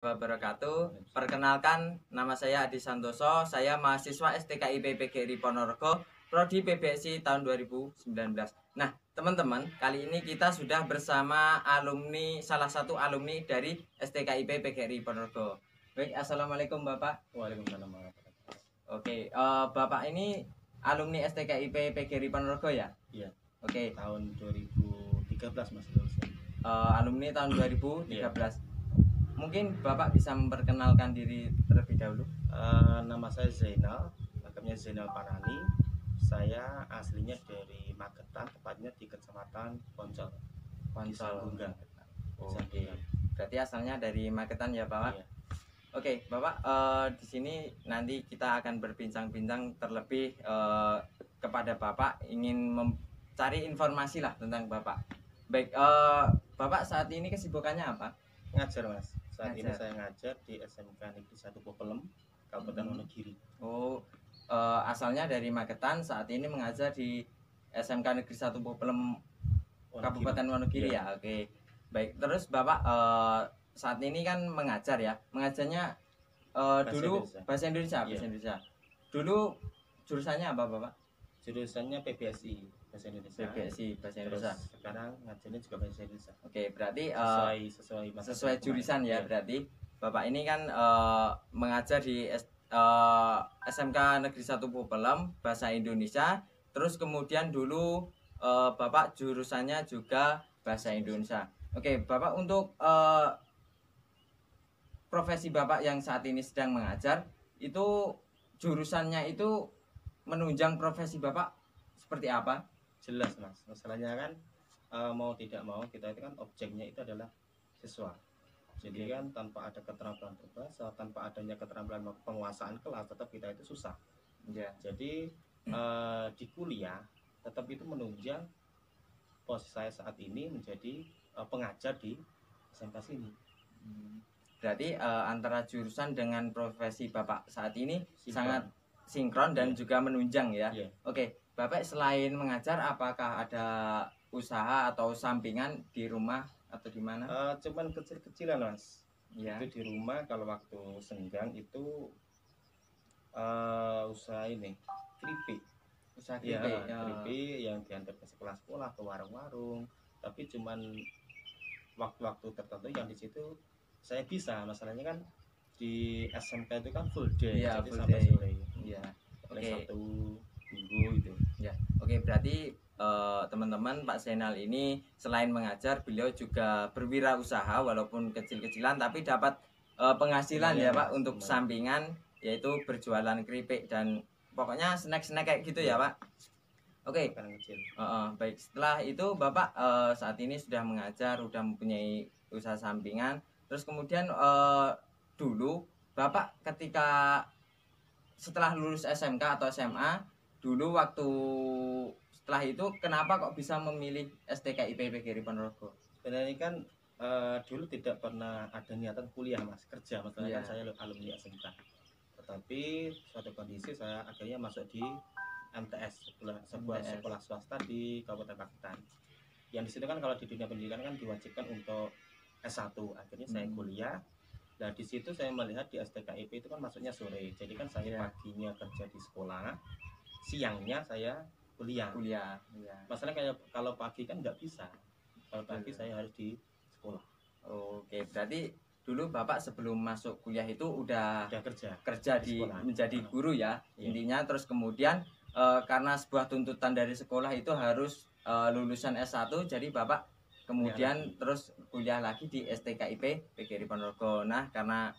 Wabarakatuh. Perkenalkan, nama saya Adi Santoso. Saya mahasiswa STKIP PGRI Ponorogo, prodi PBSI tahun 2019. Nah, teman-teman, kali ini kita sudah bersama salah satu alumni dari STKIP PGRI Ponorogo. Baik, assalamualaikum Bapak. Waalaikumsalam warahmatullahi wabarakatuh. Oke, Bapak ini alumni STKIP PGRI Ponorogo ya? Iya. Oke. Tahun 2013 Mas lulus. Alumni tahun 2013. Mungkin Bapak bisa memperkenalkan diri terlebih dahulu. Nama saya Zainal, lengkapnya Zainal Parani. Saya aslinya dari Magetan, tepatnya di Kecamatan Poncol, di Sambunggang. Oke. Berarti asalnya dari Magetan ya, Bapak? Iya. Oke, Bapak, di sini nanti kita akan berbincang-bincang terlebih kepada Bapak, ingin mencari informasi lah tentang Bapak. Baik, Bapak saat ini kesibukannya apa? Ngajar Mas. Saat ini Ngajar. saya ngajar di SMK Negeri 1 Popelem, Kabupaten Wonogiri. Oh, asalnya dari Magetan, saat ini mengajar di SMK Negeri 1 Popelem, Kabupaten Wonogiri ya. Oke. Baik, terus Bapak saat ini kan mengajar ya. Mengajarnya dulu bahasa Indonesia. Dulu jurusannya apa, Bapak? Jurusannya PBSI, bahasa Indonesia. PBSI, bahasa Indonesia. Sekarang ngajarnya juga bahasa Indonesia. Oke, berarti sesuai jurusan ya. Berarti Bapak ini kan mengajar di SMK Negeri 1 Popelem bahasa Indonesia. Terus kemudian dulu Bapak jurusannya juga bahasa Indonesia. Oke, Bapak untuk profesi Bapak yang saat ini sedang mengajar, itu jurusannya itu menunjang profesi Bapak seperti apa? Jelas Mas, masalahnya kan mau tidak mau kita itu kan objeknya itu adalah siswa. Jadi kan tanpa ada keterampilan berbahasa, tanpa adanya keterampilan penguasaan kelas, tetap kita itu susah. Ya. Jadi di kuliah tetap itu menunjang posisi saya saat ini menjadi pengajar di SMK sini. Berarti antara jurusan dengan profesi Bapak saat ini sangat sinkron dan juga menunjang ya. Oke, Bapak selain mengajar apakah ada usaha atau sampingan di rumah atau di mana? Cuman kecil-kecilan Mas. Ya. Itu di rumah kalau waktu senggang itu usaha ini keripik. Usaha keripik. Keripik yang diantar ke sekolah-sekolah, ke warung-warung. Tapi cuman waktu-waktu tertentu yang di situ saya bisa. Masalahnya kan di SMK itu kan full day, ya, jadi full sampai day. sore. Iya. Oke. Satu minggu itu. Ya. Oke, berarti teman-teman, Pak Zainal ini selain mengajar, beliau juga berwirausaha walaupun kecil-kecilan tapi dapat penghasilan ya Pak untuk sampingan, yaitu berjualan keripik dan pokoknya snack-snack kayak gitu ya Pak. Oke. Baik, setelah itu Bapak saat ini sudah mengajar, sudah mempunyai usaha sampingan. Terus kemudian dulu Bapak ketika setelah lulus SMK atau SMA, dulu waktu setelah itu kenapa kok bisa memilih STKIP PGRI Ponorogo? Sebenarnya kan dulu tidak pernah ada niatan kuliah Mas, kerja. Masalahnya kan saya alumni SMK. Tetapi suatu kondisi saya akhirnya masuk di MTS, sebuah sekolah swasta di Kabupaten Magetan. Yang di situ kan kalau di dunia pendidikan kan diwajibkan untuk S1. Akhirnya saya kuliah. Nah di situ saya melihat di STKIP itu kan masuknya sore. Jadi kan saya paginya kerja di sekolah, siangnya saya kuliah. Masalahnya kayak kalau pagi kan nggak bisa. Kalau pagi saya harus di sekolah. Oke, berarti dulu Bapak sebelum masuk kuliah itu udah kerja di menjadi guru ya. Intinya terus kemudian karena sebuah tuntutan dari sekolah itu harus lulusan S1, jadi Bapak kemudian terus kuliah lagi di STKIP PGRI Ponorogo. Nah, karena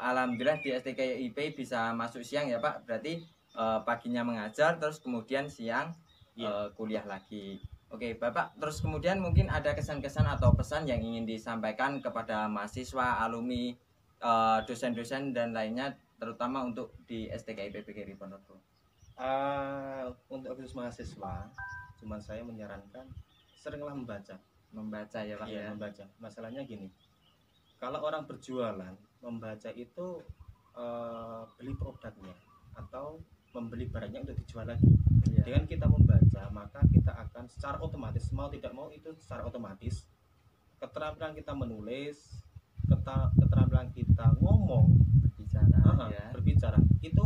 alhamdulillah di STKIP bisa masuk siang ya Pak. Berarti paginya mengajar terus kemudian siang kuliah lagi. Oke, Bapak, terus kemudian mungkin ada kesan-kesan atau pesan yang ingin disampaikan kepada mahasiswa, alumni, dosen-dosen dan lainnya, terutama untuk di STKIP PGRI Ponorogo. Untuk khusus mahasiswa, cuman saya menyarankan seringlah membaca ya Pak. Iya, membaca. Masalahnya gini, kalau orang berjualan, membaca itu beli produknya atau membeli barangnya untuk dijual lagi. Dengan kita membaca, maka kita akan secara otomatis, mau tidak mau itu secara otomatis keterampilan kita menulis, keterampilan kita ngomong, berbicara itu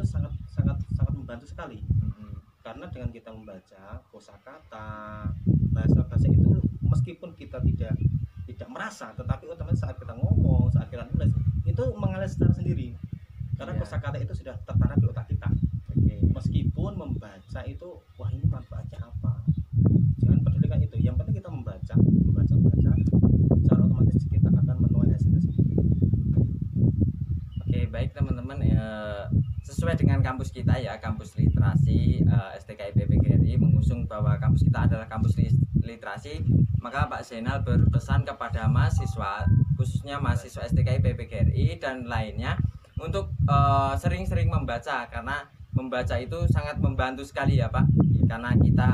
sangat sangat sangat membantu sekali. Karena dengan kita membaca kosakata, bahasa-bahasa itu meskipun kita tidak merasa, tetapi otomatis saat kita ngomong, saat kita nulis itu mengalir secara sendiri. Karena kosakata itu sudah tertanam di otak kita. Meskipun membaca itu, wah ini manfaatnya apa? Jangan pedulikan itu. Yang penting kita membaca, secara otomatis kita akan menuai hasilnya sendiri. Oke, baik teman-teman, sesuai dengan kampus kita ya, kampus literasi STKI PPGRI mengusung bahwa kampus kita adalah kampus literasi, maka Pak Zainal berpesan kepada mahasiswa, khususnya mahasiswa STKI PPGRI dan lainnya untuk sering-sering membaca, karena membaca itu sangat membantu sekali ya Pak. Karena kita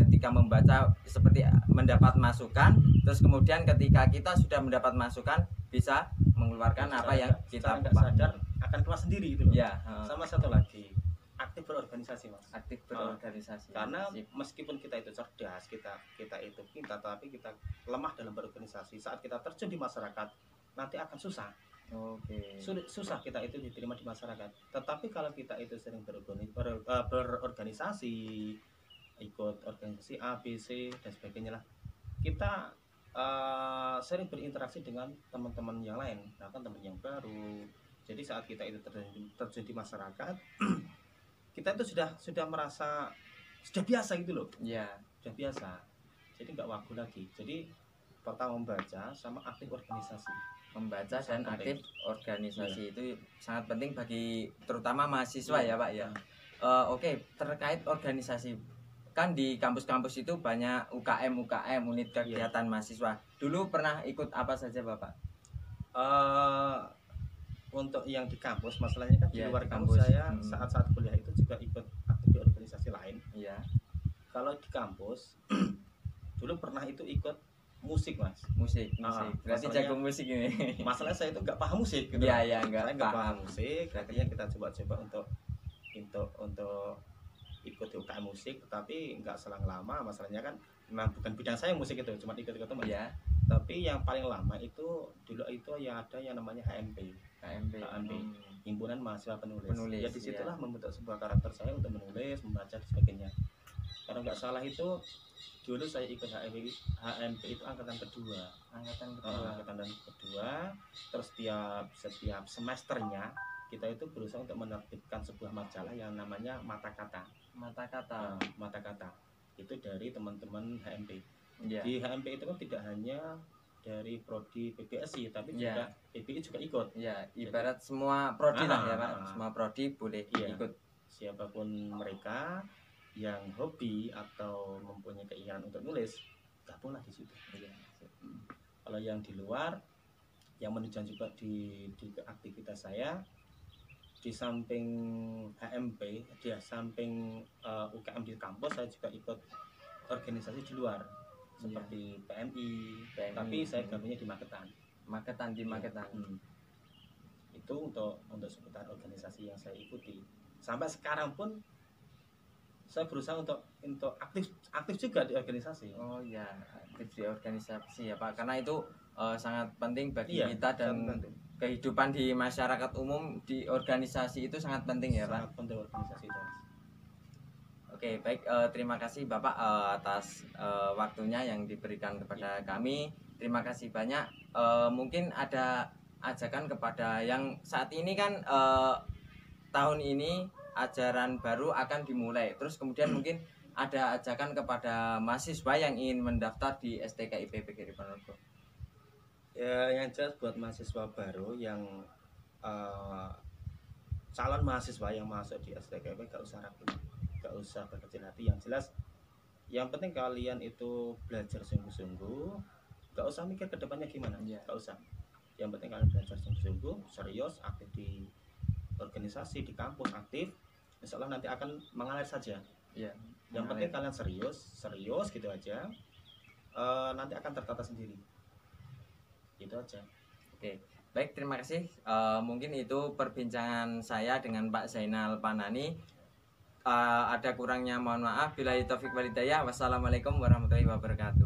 ketika membaca seperti mendapat masukan, terus kemudian ketika kita sudah mendapat masukan bisa mengeluarkan apa yang kita sadar akan keluar sendiri gitu loh. Ya, sama satu lagi, aktif berorganisasi Mas. Aktif berorganisasi. Karena meskipun kita itu cerdas, kita itu pintar, tapi kita lemah dalam berorganisasi. Saat kita terjun di masyarakat, nanti akan susah. Susah kita itu diterima di masyarakat. Tetapi kalau kita itu sering berorganisasi, ikut organisasi A, B, C dan sebagainya lah, kita sering berinteraksi dengan teman-teman yang lain, bahkan teman yang baru. Jadi saat kita itu terjun di masyarakat, kita itu sudah merasa sudah biasa gitu loh. Sudah biasa. Jadi nggak wagu lagi. Jadi pertama membaca sama aktif organisasi. Membaca dan aktif organisasi itu sangat penting bagi terutama mahasiswa ya Pak ya. Oke, terkait organisasi, kan di kampus-kampus itu banyak UKM, unit kegiatan mahasiswa. Dulu pernah ikut apa saja Bapak? Untuk yang di kampus, masalahnya kan di luar kampus saya saat-saat kuliah itu juga ikut aktif di organisasi lain. Kalau di kampus dulu pernah itu ikut musik Mas. Musik. Berarti jago musik ini. Masalahnya saya itu nggak paham musik gitu. Saya nggak paham musik. Akhirnya kita coba-coba untuk ikut di UKM musik, tetapi nggak selang lama. Masalahnya kan memang bukan bidang saya musik itu, cuma ikut-ikut teman. Tapi yang paling lama itu dulu itu yang ada yang namanya HMP. Himpunan Mahasiswa Penulis. Ya disitulah membentuk sebuah karakter saya untuk menulis, membaca dan sebagainya. Kalau nggak salah itu dulu saya ikut HMP itu angkatan kedua. Terus setiap semesternya kita itu berusaha untuk menerbitkan sebuah majalah yang namanya Mata Kata. Itu dari teman-teman HMP. Di HMP itu kan tidak hanya dari prodi PBSI, tapi juga PBI juga ikut. Ibarat semua prodi lah ya Pak. Semua prodi boleh ikut. Siapapun mereka yang hobi atau mempunyai keinginan untuk nulis, gabunglah di situ. Kalau yang di luar, yang menunjang juga di aktivitas saya, di samping HMP, di samping UKM di kampus, saya juga ikut organisasi di luar, seperti PMI. Tapi saya gabungnya di Magetan. Itu untuk seputar organisasi yang saya ikuti. Sampai sekarang pun saya berusaha untuk aktif juga di organisasi. Aktif di organisasi ya Pak, karena itu sangat penting bagi kita dan kehidupan di masyarakat umum. Di organisasi itu sangat penting ya Pak. Sangat penting organisasi itu. Oke, baik, terima kasih Bapak atas waktunya yang diberikan kepada kami. Terima kasih banyak. Mungkin ada ajakan kepada yang saat ini kan tahun ini ajaran baru akan dimulai. Terus kemudian mungkin ada ajakan kepada mahasiswa yang ingin mendaftar di STKI PPGRI Ponorogo. Yang jelas buat mahasiswa baru yang calon mahasiswa yang masuk di STKI gak usah ragu, gak usah berkecil hati. Yang jelas, yang penting kalian itu belajar sungguh-sungguh, gak usah mikir ke depannya gimana, gak usah. Yang penting kalian belajar sungguh-sungguh, serius, aktif di organisasi, di kampus aktif. Insya Allah nanti akan mengalir saja. Yang penting kalian serius gitu aja. Nanti akan tertata sendiri. Gitu aja. Oke, baik, terima kasih. Mungkin itu perbincangan saya dengan Pak Zainal Panani. Ada kurangnya mohon maaf. Billahi taufik wal hidayah. Wassalamualaikum warahmatullahi wabarakatuh.